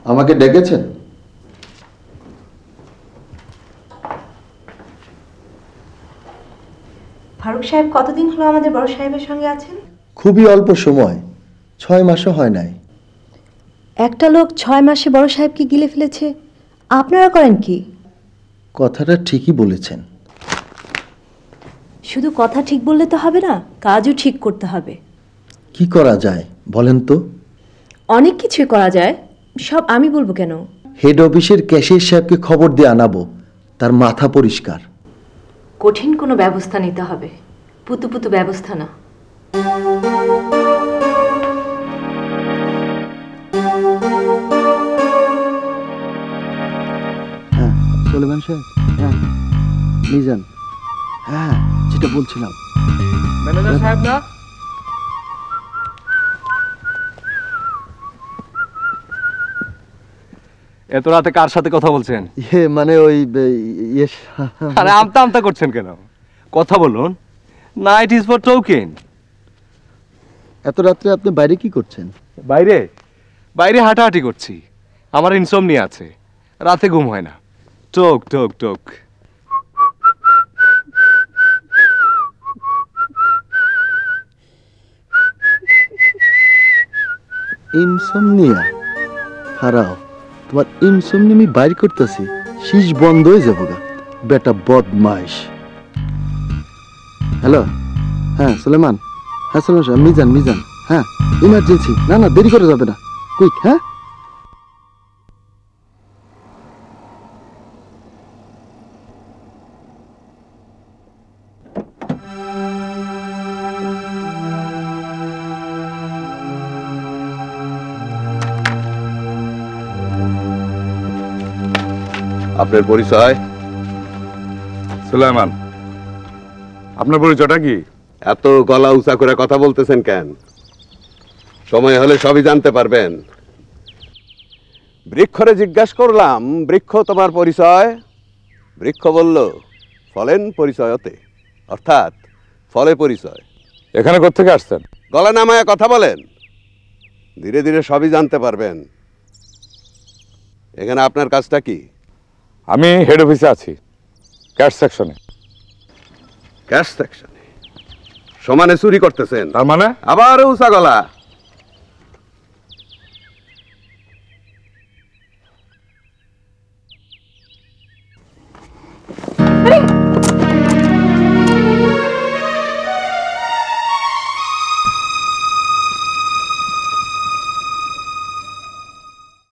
আমাকে ডেকেছেন? ফারুক সাহেব কতদিন হলো আমাদের বড় সাহেবের সঙ্গে আছেন? খুবই অল্প সময়, 6 মাসও হয় নাই। একটা লোক 6 মাসে বড় সাহেবকে গিলে ফেলেছে, আপনারা করেন কি? কথাটা ঠিকই বলেছেন। শুধু কথা ঠিক বললে তো হবে না, কাজও ঠিক করতে হবে। কি করা যায় বলেন তো? অনেক কিছুই করা যায়, সব আমি বলবো কেন? হেড অফিসের ক্যাশিয়ার সাহেবকে খবর দিয়ে আনাবো, তার মাথা পরিষ্কার। কঠিন কোনো ব্যবস্থা নিতে হবে, পুতু পুতু ব্যবস্থা না। হ্যাঁ সুলেমান সাহেব, হ্যাঁ মিজান, হ্যাঁ যেটা বলছিলাম। ম্যানেজার সাহেব না? এত রাতে কার সাথে কথা বলছেন? মানে ওই আরে আমতা আমতা করছেন কেন? কথা বলুন। Night is for talking. এত রাত্রে আপনি বাইরে কি করছেন? বাইরে বাইরে হাঁটাহাঁটি করছি। আমার ইনসোমনিয়া আছে, রাতে ঘুম হয় না। টোক টোক টোক। ইনসোমনিয়া? হারাও, তোমার ইনসোমনি আমি বাইর করতেছি, শীষ বন্ধ হয়ে যাবো গা, বেটা বদমাইশ। হ্যালো, হ্যাঁ সুলেমান, হ্যাঁ সুলেমান সাহেব, মিজান মিজান, হ্যাঁ ইমার্জেন্সি, না না দেরি করে যাবে না, কুইক। হ্যাঁ আপনার পরিচয়? সুলাইমান। আপনার পরিচয়টা কি? এত গলা উঁচা করে কথা বলতেছেন কেন? সময় হলে সবই জানতে পারবেন। বৃক্ষরে জিজ্ঞাসা করলাম, বৃক্ষ তোমার পরিচয়? বৃক্ষ বলল, ফলেন পরিচয়তে, অর্থাৎ ফলে পরিচয়। এখানে কোত্থেকে আসছেন? গলা নামায়া কথা বলেন, ধীরে ধীরে সবই জানতে পারবেন। এখানে আপনার কাজটা কি? আমি হেড অফিসে আছি, ক্যাশ সেকশনে। ক্যাশ সেকশনে? সমানে চুরি করতেছেন? তার মানে? আবার উঁচা গলা।